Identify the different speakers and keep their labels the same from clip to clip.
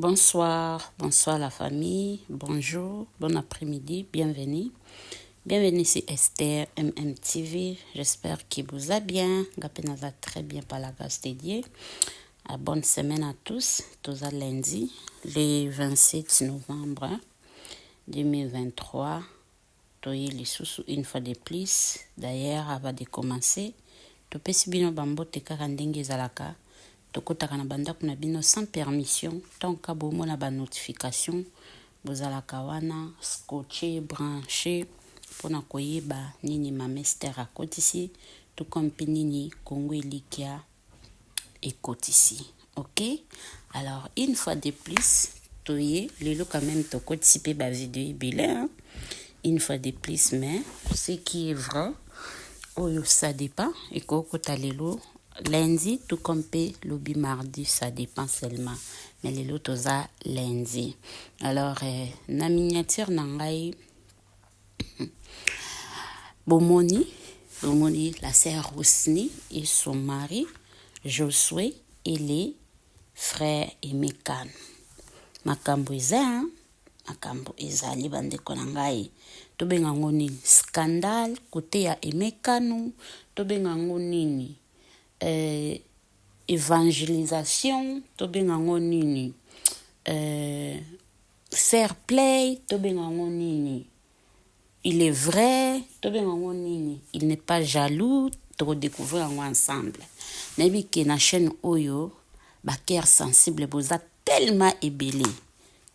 Speaker 1: Bonsoir, bonsoir la famille, bonjour, bon après-midi, bienvenue. Bienvenue sur Esther MMTV, j'espère que vous allez bien, Gapena va très bien par la grâce de Dieu. Bonne semaine à tous, tous à lundi, le 27 novembre 2023. Toye les sous une fois de plus, d'ailleurs avant de commencer, topesi bino bambote kaka ndenge ezalaka. Tokotaka na bandako na bino sans permission, tant ka bomona ba notification bozalaka wana scotché branché pona koyeba nini ma mester akotisi tout comme nini Congo Elikia ekotisi. OK? Alors une fois de plus, toye lelo quand même tokotisi pe ba vidéo ebele hein? Une fois de plus, mais ce qui est vrai, ça dépend et kokota lelo lundi tout comme lobby mardi, ça dépend seulement, mais les autres lundi. Alors na miniature nangai bomoni la sœur Rosny et son mari Josué et les frères Emekan. Makambo ezali bandeko na ngai tobenga ngoni scandale côté ya Emekanu, tobenga ngoni évangélisation, tobenga ngonini fair play, tobenga ngonini il est vrai, tobenga ngonini il n'est pas jaloux, to redécouvrir ensemble. Nabi ke na chaîne oyo ba cœur sensible boza tellement ébélé,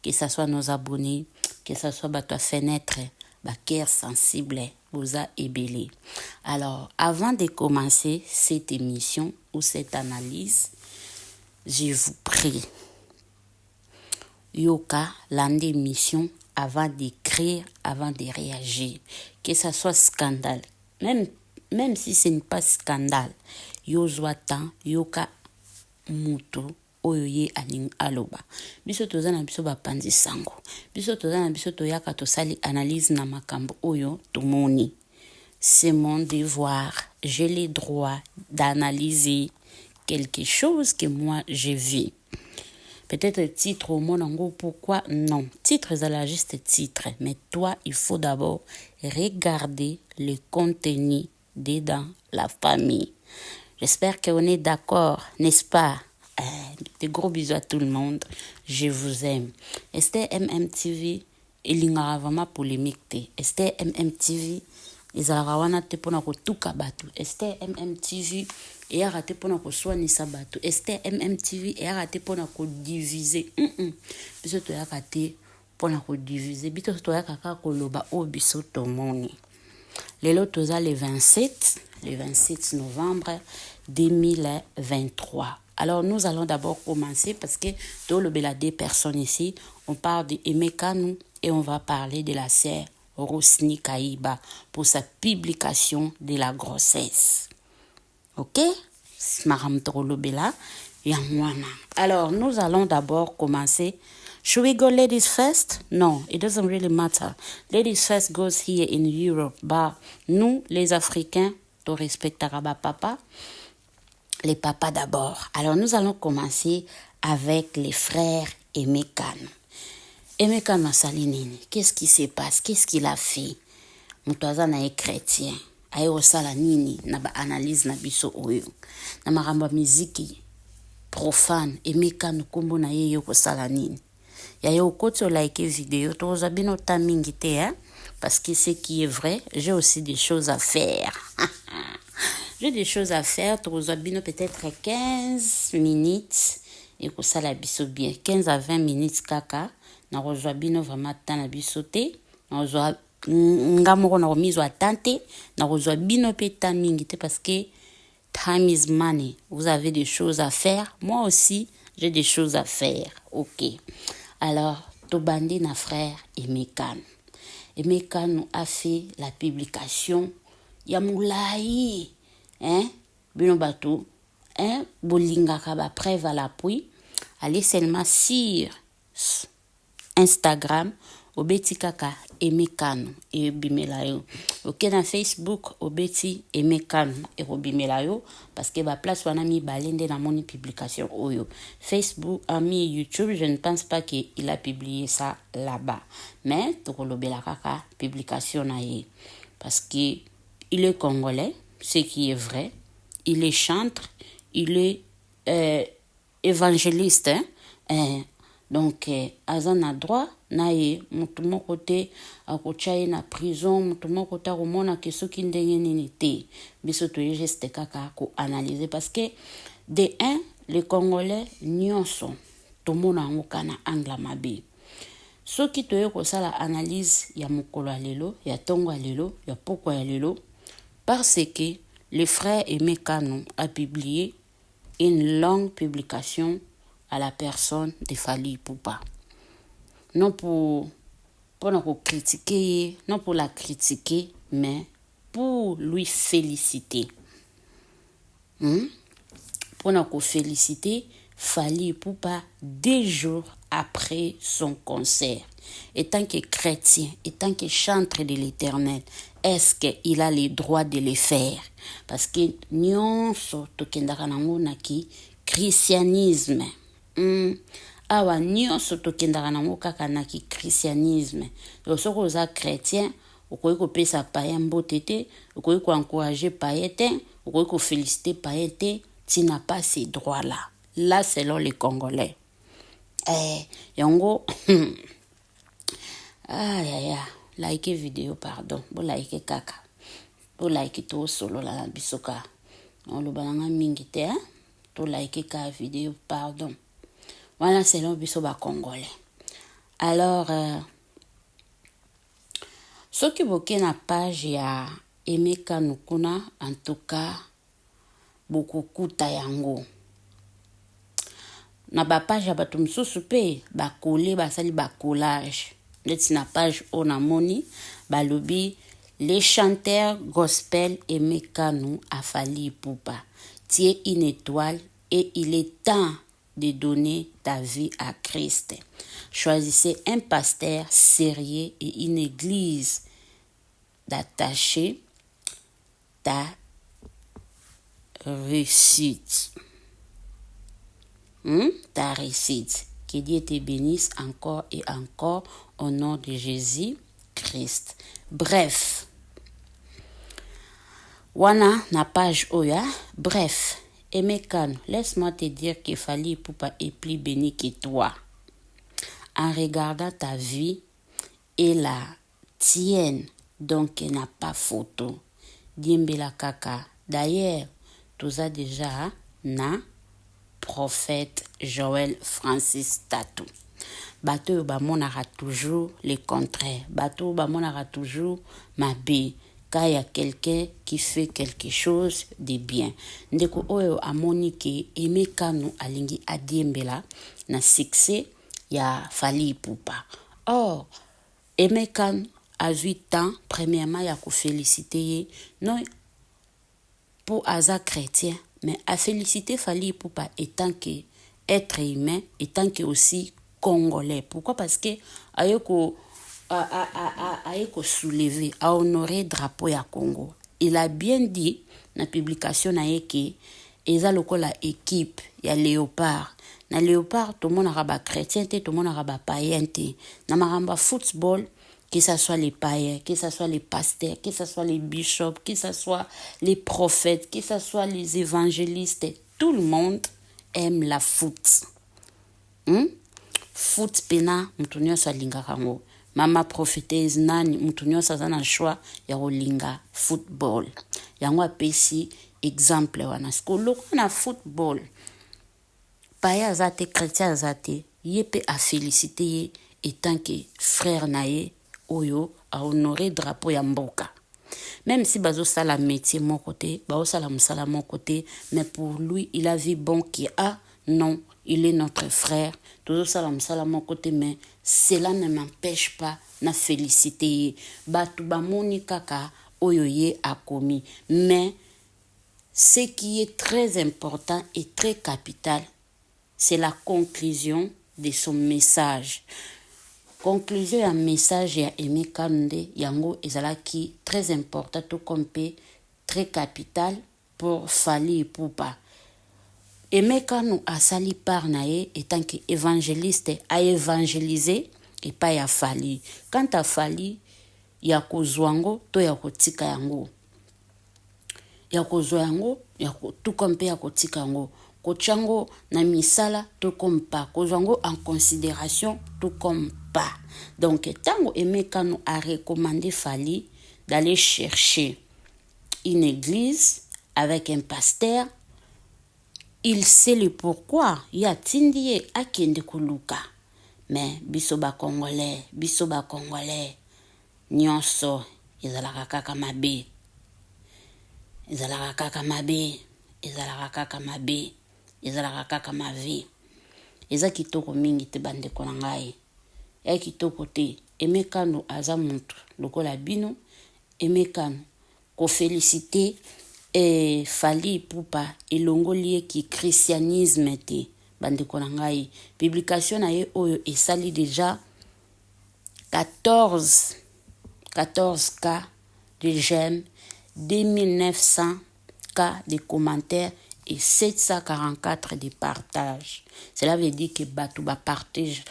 Speaker 1: que ça soit nos abonnés, que ça soit bato fenêtre, ba cœur sensible boza ébélé. Alors, avant de commencer cette émission ou cette analyse, je vous prie, yoka l'ande émission avant d'écrire, avant de réagir, que ça soit scandale, même si ce n'est pas scandale, yozwatan yoka muto oyo ye aling aloba biso toza na biso bapanzi sango biso toza na biso toyaka tosali analyse na makambo oyo tomoni. C'est mon devoir, j'ai le droit d'analyser quelque chose que moi j'ai vu. Peut-être le titre au monango, pourquoi non, titre est juste titre, mais toi il faut d'abord regarder le contenu dedans la famille. J'espère qu'on est d'accord, n'est-ce pas? Des gros bisous à tout le monde. Je vous aime. Esther MMTV, il y a vraiment polémique. Esther MMTV, ils ont rawana te pona ko tuka batu. Esther MMTV, et a raté pona ko soignisa batu. Esther MMTV, et a raté pona ko diviser. Biso to ya raté pona ko diviser. Biso to ya kaka ko loba o biso to moni. Lelo toza le 27 novembre 2023. Alors, nous allons d'abord commencer parce que dans le bel des personnes ici, on parle de Emekanu et on va parler de la sœur Rosny Kayiba pour sa publication de la grossesse. Ok? Alors, nous allons d'abord commencer. Should we go ladies first? No, it doesn't really matter. Ladies first goes here in Europe. But nous, les Africains, to respectera papa. Les papas d'abord. Alors, nous allons commencer avec les frères Emekan. Emekan Masalinini, qu'est-ce qui se passe? Qu'est-ce qu'il a fait? Moutoaza na chrétien. Aye osala nini na ba analyse na biso oyo. Na maramba miziki profane. Emekan kombo na ye yo kosala nini? Ya yo koto like vidéo. Toza bino ta mingi te, hein? Parce que ce qui est vrai, j'ai aussi des choses à faire. J'ai des choses à faire. Bino peut-être 15 minutes. Et que ça la biso bien. 15 à 20 minutes kaka. Na bino vraiment tant na biso te. Na ngamoko na remise à tante. Na bino peta mingi te parce que time is money. Vous avez des choses à faire. Moi aussi, j'ai des choses à faire. OK. Alors, Tobandi na frère Emekan. Emekan a fait la publication. Yamoulaï. Hein? Bino bateau. Hein? Bolinga kaba preuve à l'appui. Allez seulement sur Instagram obeti kaka Aimé Kano et bimela yo. Ok na Facebook obeti Aimé Kano et bimela yo parce que ba place wana mi balende na moni publication oyo. Facebook ami YouTube, je ne pense pas qu'il a publié ça là-bas. Mais tokolobela kaka publication na ye parce que il est congolais, ce qui est vrai. Il est chantre, il est évangéliste, donc aza na droit na ye mutu moko te akotya ye na prison, mutu moko te akomona ke soki ndenge nini te. Biso toye juste kaka koanalyse parce que de un, le congolais nyonso tomona yango kana angla mabe. Soki toye kosala analyse ya mokolo ya lelo, ya tongo ya lelo, ya pokwa ya lelo, parce que le frère Aimé Kano a publié une longue publication à la personne de Fally Ipupa. Non pour critiquer, non pour la critiquer, mais pour lui féliciter. Pour nous féliciter, Fally Ipupa 2 jours après son concert. Étant que chrétien, étant que chantre de l'Éternel, est-ce qu'il a le droit de le faire? Parce que nyonso tokendaka nango naki christianisme. Awa nyonso tokendaka nango kaka naki christianisme. Donc soko oza chrétien, okoki kopesa païen mbote te, okoki koencourager païen te, okoki koféliciter païen te, tu n'as pas ces droits-là. Là, selon les Congolais. Yango, like vidéo, pardon. Bo like kaka. Bo like to solo la bisoka. On le balanga mingi te, hein? To like ka vidéo, pardon. Voilà, selon bisoba Congolais. Alors, ce qui boke na page ya Aimé Kano kuna, en tout cas, beaucoup kuta yango. Na ba page ya bato misusu pe bakole basali bakolage neti na page ona moni balobi les chanteurs gospel Aimé Kano a Fally Ipupa. Tu es une étoile et il est temps de donner ta vie à Christ. Choisissez un pasteur sérieux et une église d'attacher ta réussite. Ta réussite. Que Dieu te bénisse encore et encore au nom de Jésus-Christ. Bref. Wana na page oya. Bref. Aimé Kano, laisse-moi te dire que Fally Ipupa est plus béni que toi. En regardant ta vie et la tienne, donc il n'a pas photo. Diembela kaka. D'ailleurs, tout ça déjà na prophète Joël Francis Tatou. Bateau bamonara toujours le contraire. Bateau bamonara toujours mabe. Quand il y a quelqu'un qui fait quelque chose de bien. Ndeko oyo amoni ke Aimé Kano alingi adiembela na succès ya Fally Ipupa. Or, Aimé Kano a 8 ans, premièrement, il a félicité non pour Aza chrétien, mais à féliciter Fally Ipupa étant que être humain, étant que aussi congolais. Pourquoi? Parce que ayeko soulever, à honorer drapeau ya Congo. Il a bien dit na publication na yeke eza lokola équipe ya Léopard. Na Léopard tout le monde a chrétien, tout le monde a païen. Na maramba football, que ce soit les païens, que ce soit les pasteurs, que ce soit les bishops, que ce soit les prophètes, que ce soit les évangélistes, tout le monde aime la foot. Foot pena mutunyo sa linga kango. Mama prophétesse nani mutunyo sa zana choix ya linga football. Yango apesi exemple wana. Skolo na football. Païen azate, chrétien azate, yepe a féliciter étant que frère nae oyo a honoré drapeau ya mboka. Même si bazo sala métier mon côté, bazo sala musala mon côté, mais pour lui il a vu bon qui a non, il est notre frère. Toujours sala musala mon côté, mais cela ne m'empêche pas na féliciter. Batu bamoni kaka oyo ye a commis. Mais ce qui est très important et très capital, c'est la conclusion de son message. conclusion ya message ya Aimé Kano yango ezalaki très important tout comme très capital pour Fally Ipupa. Aimé Kano asali par na ye étant que évangéliste a évangélisé et pas ya Fally. Quant à Fally ya kozwango to ya kotika yango. Ya kozwa yango tout comme ya kotika yango. Kochango na misala tout comme pas. Kozwango en considération tout comme pas. Donc tango Aimé Kano a recommandé Fally d'aller chercher une église avec un pasteur. Il sait le pourquoi. Ya tindie akende kuluka. Mais biso ba Congolais, nyonso ezalaka kaka mabe. Ezalaka kaka mabe. Eza kitoko mingi te bandeko na ngai. Ya kitoko te. Aimé Kano aza muntu lokola bino. Aimé Kano ko féliciter Fally Ipupa elongoli ki christianisme te bandeko na ngai. Publication na ye oyo esali déjà 14 cas de j'aime, 2900 cas de commentaires et 744 de partages. Cela veut dire que batu ba partager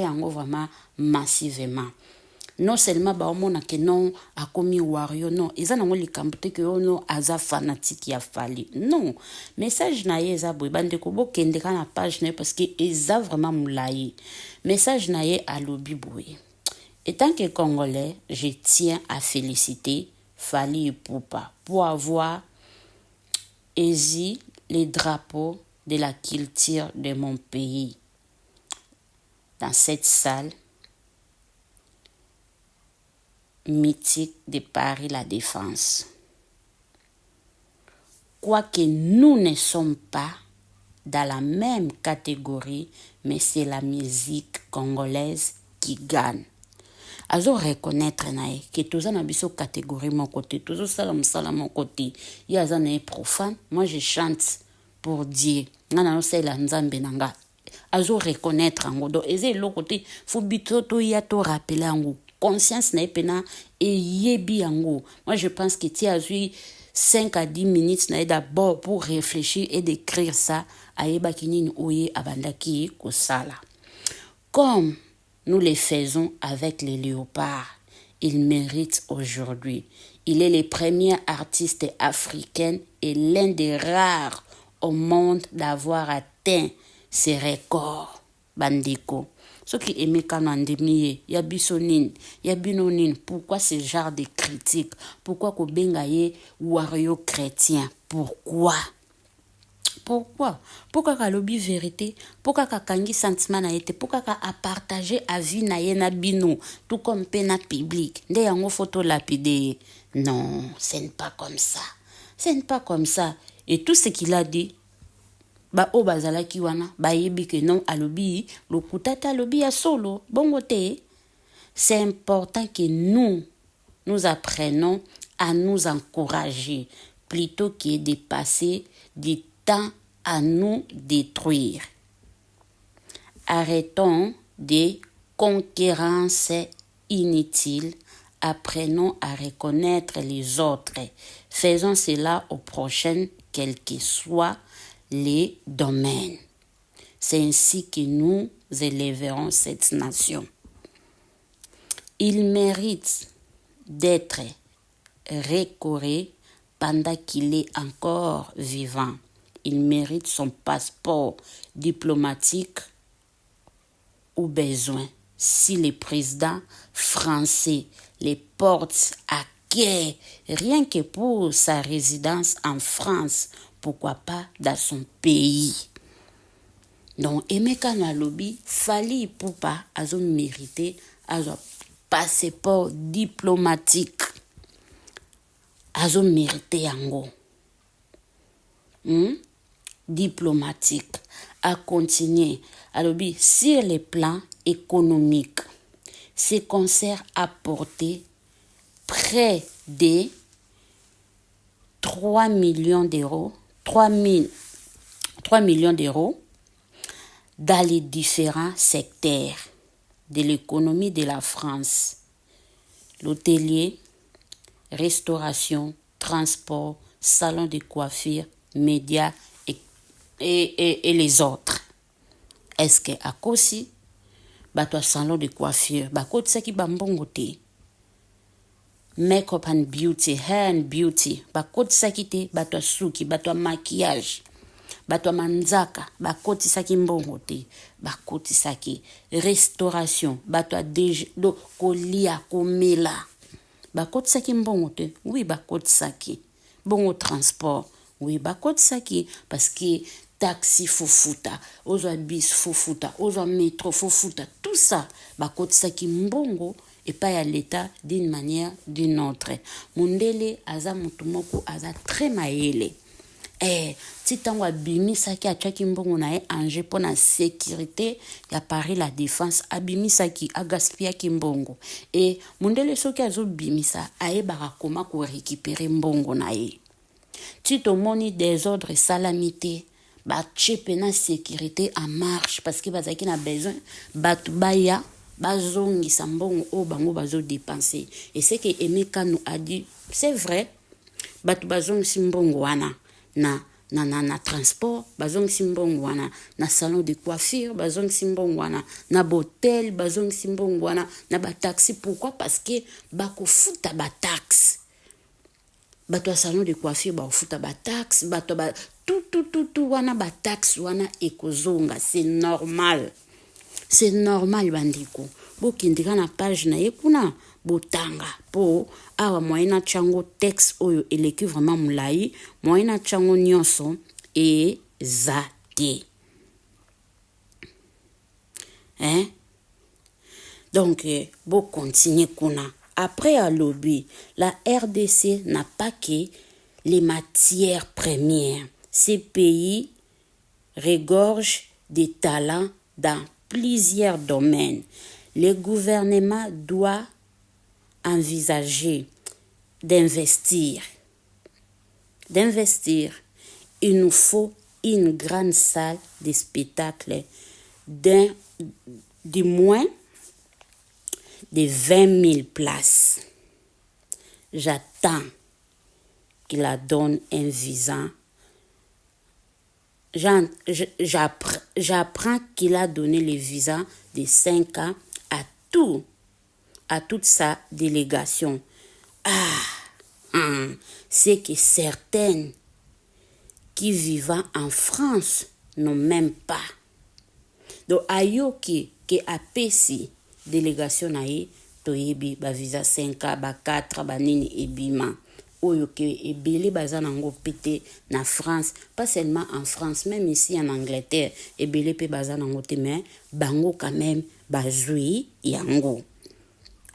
Speaker 1: yango vraiment massivement. Non seulement ba omona que non a commis wario non, eza nango likambo te que ono aza fanatique ya Fally. Non, message na ye eza boy bande ko bo kende kana page na parce que eza vraiment moulaye. Message na ye alobi boy. Étant que Congolais, je tiens à féliciter Fally Ipupa pour avoir ési les drapeaux de la culture de mon pays dans cette salle mythique de Paris La Défense. Quoique nous ne sommes pas dans la même catégorie, mais c'est la musique congolaise qui gagne. Azo reconnaître nae que tous en abisso catégorie mon côté, tous salam mon côté. Ya zane profane, moi je chante pour Dieu. Ngana no c'est la nzambe nanga. Azo reconnaître ngo do eze lo côté faut bito to ya to rappeler ngo. Conscience na pena et yebi yango. Moi je pense que tu as eu 5 à 10 minutes na d'abord pour réfléchir et d'écrire ça à yeba kinini oye abandaki ko sala. Comme nous les faisons avec les léopards. Il mérite aujourd'hui. Il est le premier artiste africain et l'un des rares au monde d'avoir atteint ces records. Bandeko. Ce qui Aimé Kano andemiye, ya bisonin, ya binonin, pourquoi ce genre de critique? Pourquoi ko bengaye wario chrétien? Pourquoi? Pourquoi ka lobby vérité? Pourquoi ka kangi sentiment na yete? Pourquoi ka a partager avis na ye na bino? Tout comme pena public. Nde yango photo lapide. Non, ce n'est pas comme ça. Ce n'est pas comme ça. Et tout ce qu'il a dit, ba o bazala ki wana, ba yebi que non alobi, lo kutata alobi ya solo. Bongo te. C'est important que nous apprenons à nous encourager plutôt que de passer du temps à nous détruire. Arrêtons des concurrences inutiles. Apprenons à reconnaître les autres. Faisons cela au prochain, quel que soit les domaines. C'est ainsi que nous élèverons cette nation. Il mérite d'être récoré pendant qu'il est encore vivant. Il mérite son passeport diplomatique au besoin. Si le président français les porte à quai, rien que pour sa résidence en France, pourquoi pas dans son pays. Donc, Aimé Kano alobi, Fally Ipupa azo mérité azo passeport diplomatique. Azo mérité yango. Diplomatique. À continuer. Alobi, sur les plans économiques, ce concert a apporté près de 3 millions d'euros, 3 millions d'euros dans les différents secteurs. de l'économie de la France. L'hôtelier, restauration, transport, salon de coiffure, médias et les autres. Est-ce que à Kosi, bato salon de coiffure, bakoti saki bambongo te. Make-up and beauty, hair and beauty, bakoti saki te, bato suki, bato maquillage, bato manzaka, bakoti saki mbongo te, bakoti saki restauration, bato do kolia komela, bakoti saki mbongo te, oui bakoti saki, bongo transport, oui bakoti saki, parce que taxi fofuta, ozo bis fofuta, ozo métro fofuta, tout ça, bakoti saki mbongo et pas à l'état d'une manière d'une autre. Mundele aza mutumoko aza très maele. Si tango abimisaki achaki mbongo na anje pour la sécurité ya Paris la défense abimisaki agaspiaki mbongo et mundele soki azo bimisa ayebaka koma ko récupérer mbongo na ye. Si tomoni désordre salamité ba chepe na sécurité en marche parce que bazaki na besoin batu baya bazongisa mbongo o bango bazo dépenser et c'est que Emeka nous a dit c'est vrai batu bazongisi mbongo wana na transport bazongisi mbongo wana na salon de coiffure bazongisi mbongo wana na botel bazongisi mbongo wana na ba taxi. Pourquoi? Parce que bakofuta ba taxe bato salon de coiffure bakofuta ba taxe bato ba tout wana ba taxe wana ekozonga. C'est normal bandiko. Bokindika na page na yekuna botanga po awa moyena chango texte oyo eleki vraiment mulai moyena chango nyonso ezate. Donc bo continuer kuna. Après à lobby, la RDC n'a pas que les matières premières. Ces pays regorgent des talents dans plusieurs domaines. Le gouvernement doit envisager d'investir. Il nous faut une grande salle de spectacle du moins de 20 000 places. J'attends qu'il la donne un visa. J'apprends qu'il a donné le visa de 5 ans à toute sa délégation. C'est que certaines qui vivent en France n'ont même pas. Donc, ayoki ke apesi délégation nae toyebi ba visa 5 ba 4 ba nini ebima oyo ke ebele bazana ngo pété na France, pas seulement en France, même ici en Angleterre ebele pe bazana ngo te mais bango quand même bazui yango.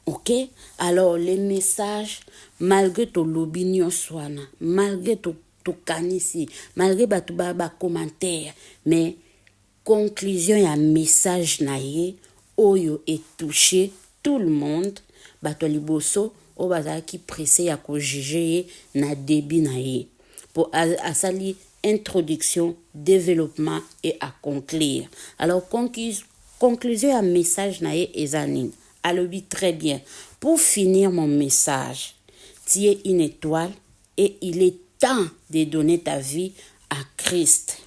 Speaker 1: OK? Alors les messages malgré to lobby nyoswana, malgré to kanisi, malgré batu ba commentaire, mais conclusion ya message nae oyo est touché tout le monde bato liboso o bazaki pressé ya ko juger na débit nae pour asali introduction, développement et à conclure. Alors conclusion ya message nae ezanine alobi très bien. Pour finir mon message, tu es une étoile et il est temps de donner ta vie à Christ.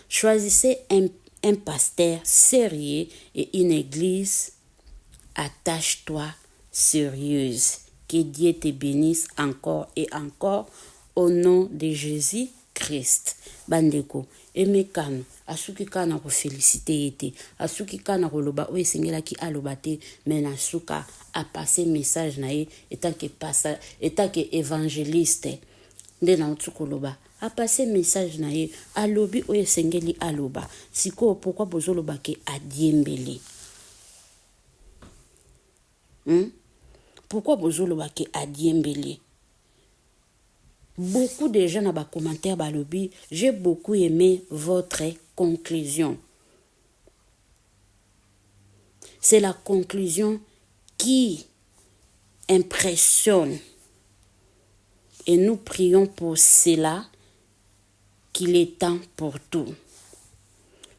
Speaker 1: Choisissez un pasteur sérieux et une église. Attache-toi sérieuse. Que Dieu te bénisse encore et encore au nom de Jésus-Christ. Bandeko, emekano, asuki kana ko féliciter ete, asuki kana ko loba o esengela ki aloba te, mais nasuka a passer message na ye etant que évangéliste. Nde na utsuko loba a passé message na ye alobi oyo esengeli aloba siko pourquoi bozoloba ke adiembele pourquoi bozoloba ke adiembele. Beaucoup de gens dans les commentaires balobi, j'ai beaucoup aimé votre conclusion. C'est la conclusion qui impressionne. Et nous prions pour cela, qu'il est temps pour tout.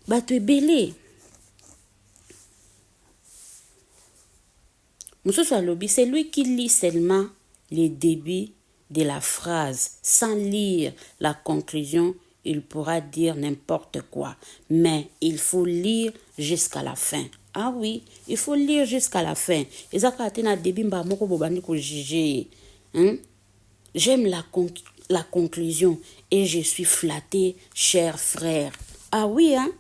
Speaker 1: Bato ebele. Mosusu alobi, c'est lui qui lit seulement les débuts de la phrase. Sans lire la conclusion, il pourra dire n'importe quoi. Mais il faut lire jusqu'à la fin. Ah oui, il faut lire jusqu'à la fin. J'aime la conclusion et je suis flatté, cher frère. Ah oui, hein?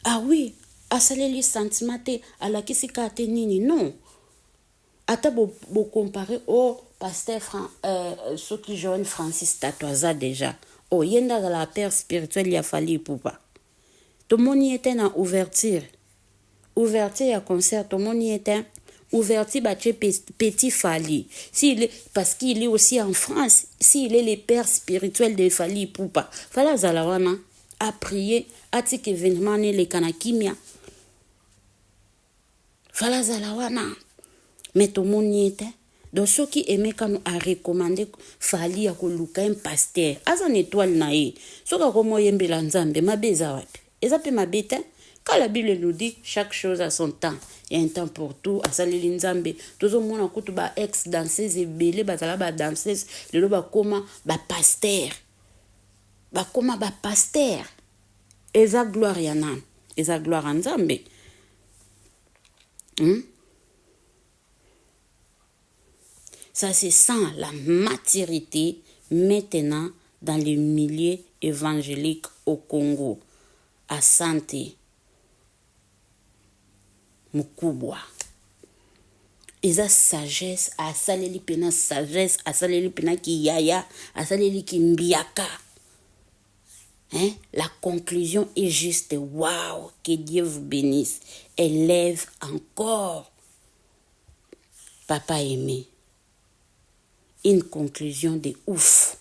Speaker 1: Ah oui. Asaleli sentimate à la kisikate nini. Non. Ata bo comparer au pasteur ceux qui joignent Francis Tatoisa déjà. Oh, yenda dans la terre spirituelle, il a fallu pour pas. Tout le monde y était dans ouverture. Ouverture à concert, tout le monde y était. Ouverture, bah, tu petit Fali. Parce qu'il est aussi en France, s'il est le père spirituel de Fali Poupa. Fala Zalawana a prié, a dit que événement les Kanakimia. Fala Zalawana. Mais tout le monde y était. Donc, ceux qui aimaient quand nous a recommandé Fali à Koluka un pasteur. Azan étoile naïe. Ceux qui ont yembe lanzambe, ma beza. Et ça peut ma bête. Quand la Bible nous dit chaque chose a son temps, il y a un temps pour tout, à Saleli Nzambe, tout le monde a écouté ba ex danseuse et belé, ba zala ba danseuse, le ba koma ba pasteur. Ba koma ba pasteur. Eza gloire yana, eza gloire en Nzambe. Ça se sent la maturité maintenant dans les milieux évangéliques au Congo. Asante mukubwa. Eza sagesse, asaleli pena sagesse, asaleli pena ki yaya, asaleli ki mbiaka. Hein? La conclusion est juste, waouh, que Dieu vous bénisse. Élève encore. Papa aimé. Une conclusion de ouf.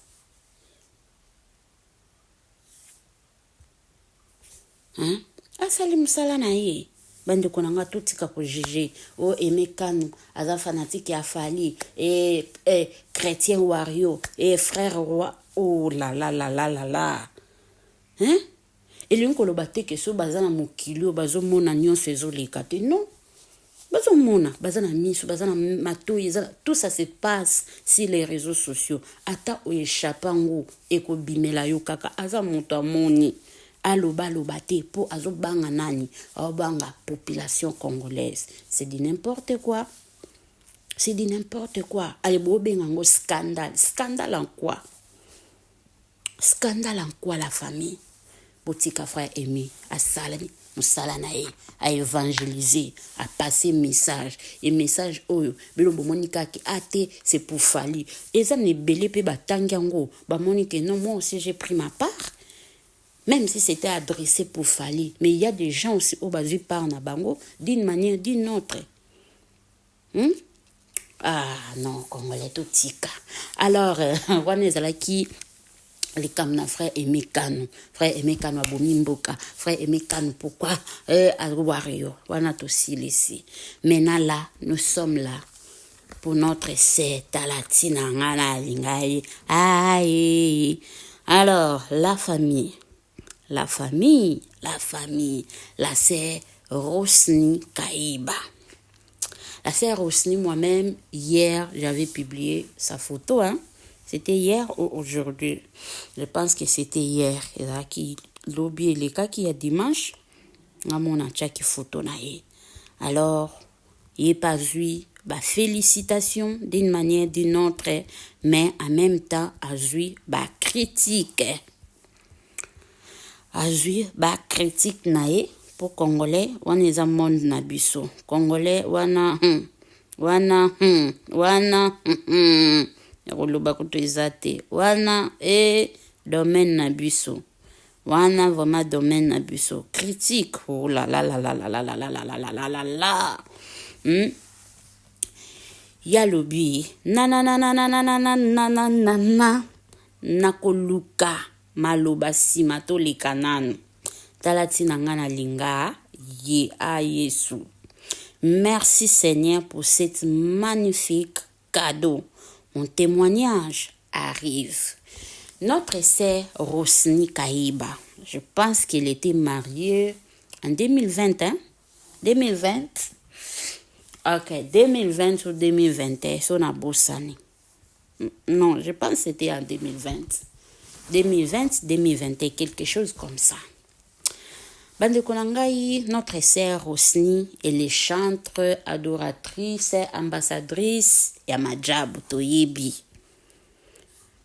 Speaker 1: Hein? Asali musala na ye. Bande konanga tutika ko juger. O aimé Kanu, aza fanatique ya Fali, chrétien wario, frère roi. Oh là là là là là là. Hein? Et lui ko lobate ke so bazana mokili bazo mona nyonso ezoleka te. Non. Bazo mona, bazana miso, bazana matoyi, tout ça se passe sur les réseaux sociaux. Ata o échappango eko bimela yo kaka aza moto amoni. Aloba te po azo banga nani, banga population congolaise. C'est dit n'importe quoi. C'est dit n'importe quoi. Allez bo bengango scandale. Scandale en quoi? Scandale en quoi la famille? Botika frère aimé, à salami, musalanae, à évangéliser, à passer message. Et message oyo, bilombo monika ki ate, c'est pour Fali. Et ça ne belé pe batangango, ba monike non, moi aussi j'ai pris ma part. Même si c'était adressé pour Fali. Mais il y a des gens aussi au basu par Nabango d'une manière, d'une autre. Ah non, Congolais tout tika. Alors, on est là qui les kamna frère Aimé Kanu. Frère Aimé Kanu abomi mboka. Frère Aimé Kanu pourquoi Wario. On a aussi laissé. Maintenant là, nous sommes là pour notre sœur Talatina ngana lingai. Aïe. Alors, la famille, la sœur Rosny Kaïba. La sœur Rosny, moi-même, hier, j'avais publié sa photo. Hein? C'était hier ou aujourd'hui? Je pense que c'était hier. Et là, qui lobby les cas qui est dimanche, à mon achaki photo naïe. Alors, il n'est pas eu, bah, félicitations d'une manière d'une autre, mais en même temps, a eu, bah, critique. Azui ba critique nae pour Congolais wana eza monde na biso Congolais wana yakoloba kuto eza te wana domaine na biso wana vraiment domaine na biso critique oh la la la la la la la la la la la la la la ya lobi na nakoluka maloba sima to lekanano talatina ngana linga ye a Yesu. Merci Seigneur pour cette magnifique cadeau. Mon témoignage arrive. Notre sœur Rosny Kaïba, je pense qu'elle était mariée en 2020, hein? 2020. Ok, 2020 ou 2021, c'est un beau année. Non, je pense que c'était en 2020. 2020, 2021, quelque chose comme ça. Bande Konangai, notre sœur Rosny, elle est chanteuse, adoratrice, ambassadrice, Yamajabu Toyebi.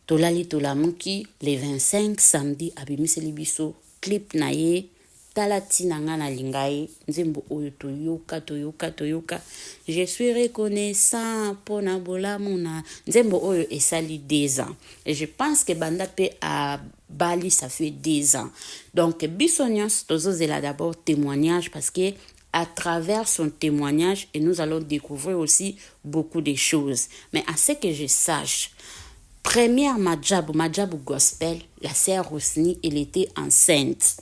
Speaker 1: Tolali Tolamuki, les 25 samedi, abimise libiso, clip naye, talati nanga na lingai, nzembo oyo toyoka. Je suis reconnaissant pour nabolamuna, nzembo oyo esali 2 ans. Et je pense que banda pe a Bali, ça fait 2 ans. Donc, Bissonios, tozozela d'abord témoignage parce que à travers son témoignage, et nous allons découvrir aussi beaucoup de choses. Mais à ce que je sache, première Madjabou Gospel, la sœur Rosny, elle était enceinte.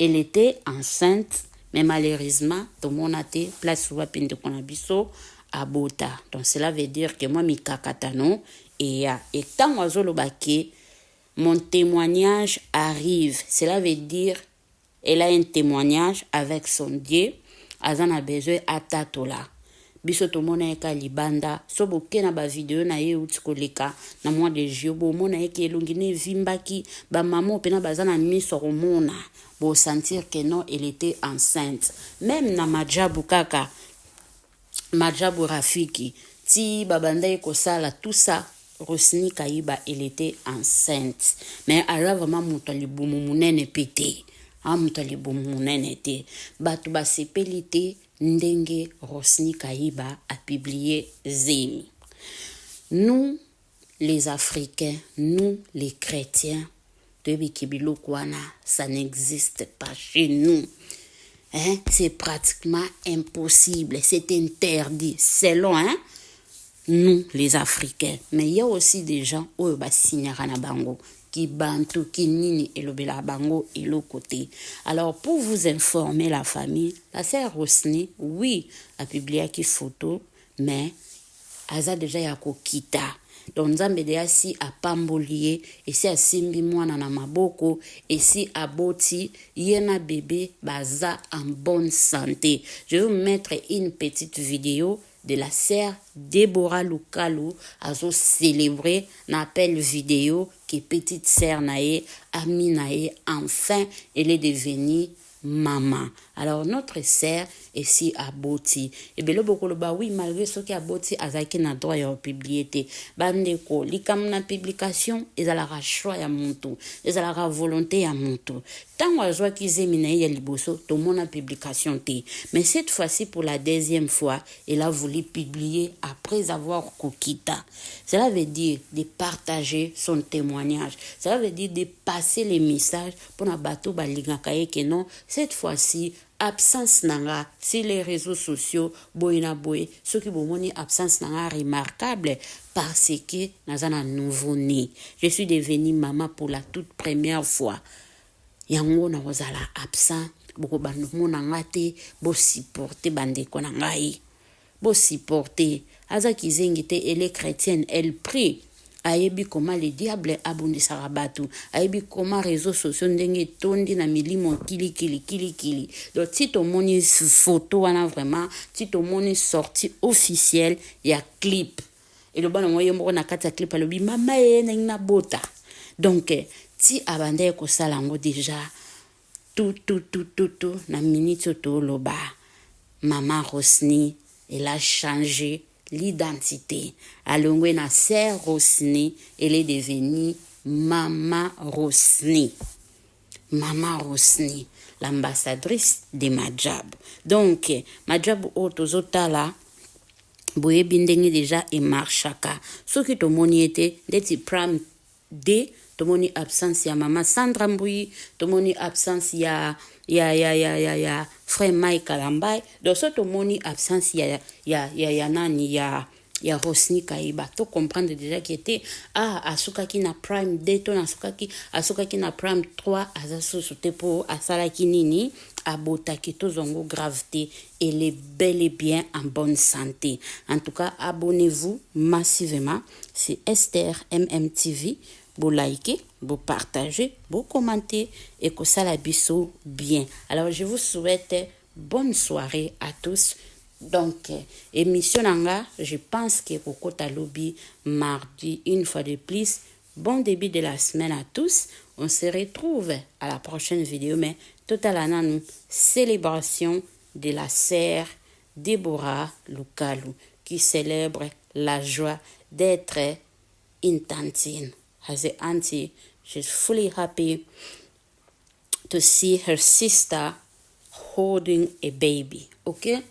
Speaker 1: Elle était enceinte, mais malheureusement, tout le monde a été place où de Konabiso à Bota. Donc cela veut dire que moi, mi kakatano, et tant oiseau baki, mon témoignage arrive. Cela veut dire, elle a un témoignage avec son Dieu, Azan a besoin à Tatola. Biso to mona eka libanda so boke na ba video na ye utikoleka na mois de juillet bo mona eke elongine vimbaki ba maman pena bazana miso romona bo sentir que non elle était enceinte même na Madjabou kaka Madjabou Rafiki ti babanda eko sala tout ça Rosny Kayiba elle était enceinte mais alors vraiment mutalibumu munene pété mutalibumu munene té batu ba sepelité ndenge Rosny Kayiba a publié Zemi. Nous, les Africains, nous, les chrétiens, ça n'existe pas chez nous. Hein? C'est pratiquement impossible, c'est interdit, selon nous, les Africains. Mais il y a aussi des gens qui signent bango. Qui bantu, qui nini et l'obéla bango et l'autre côté. Alors, pour vous informer la famille, la sœur Rosny, oui, a publié qui photo, mais aza déjà yako kita. Donc, Nzambe déjà si a pambolier, et si a simbi mwana na maboko, et si a boti, yena bébé baza en bonne santé. Je vais vous mettre une petite vidéo de la sœur Deborah Lukalu a célébré l'appel vidéo qui petite sœur nae Ami nae enfin elle est devenue maman. Alors notre sœur est si aboti et bien le beaucoup ba oui malgré ce qui aboti azaki na droit ya publicité bandeko likam na publication ezalaka choix ya muntu ezalaka volonté ya muntu tant azwa kizemina ya liboso to mona publication té mais cette fois-ci pour la deuxième fois elle a voulu publier après avoir kokita. Cela veut dire de partager son témoignage, cela veut dire de passer les messages pour na bato balingaka que non cette fois-ci absence nanga sur les réseaux sociaux boyina boy ce qui bomoni absence nanga remarquable parce que nazana nouveau né je suis devenue maman pour la toute première fois yango na ozala absent boko bando mona ngate bo supporter bandeko na ngai bo supporter aza kizengi te elle est chrétienne elle prie ayebi comment le diable abundisaka batu ayebi comment réseaux sociaux ndenge tondi na milimo kili donc si to moni photo wana vraiment si to moni sortie officielle ya clip et le bana moyo moko na kata clip alobi mama na bota donc ti abande ko salango déjà tout na minute to loba maman Rosny elle a changé l'identité. Alors, na sœur Rosny, elle est devenue Maman Rosny. Maman Rosny, l'ambassadrice de Madjab. Donc, Madjab Otozotala, boye bindenge déjà et marchaka. Ce qui te moni était, d'être pram de, te moni absence ya maman Sandra Mbouyi, te moni absence ya frère Mike Kalambay, donc ce te moni absence ya nani ya Rosny Kayiba. To comprendre déjà qui était asuka ki na prime 2 to asuka ki na prime 3 azaso sote pour asala ki nini abota ki to zongo gravité elle est bel et bien en bonne santé. En tout cas, abonnez-vous massivement, c'est Esther MMTV. Vous likez, vous partagez, vous commentez et que ça la biso bien. Alors je vous souhaite bonne soirée à tous. Donc, émission Nanga, je pense que Coco Talobi, mardi, une fois de plus, bon début de la semaine à tous. On se retrouve à la prochaine vidéo, mais total nous célébration de la sœur Deborah Lukalu, qui célèbre la joie d'être une tantine. As an auntie, she's fully happy to see her sister holding a baby. Okay?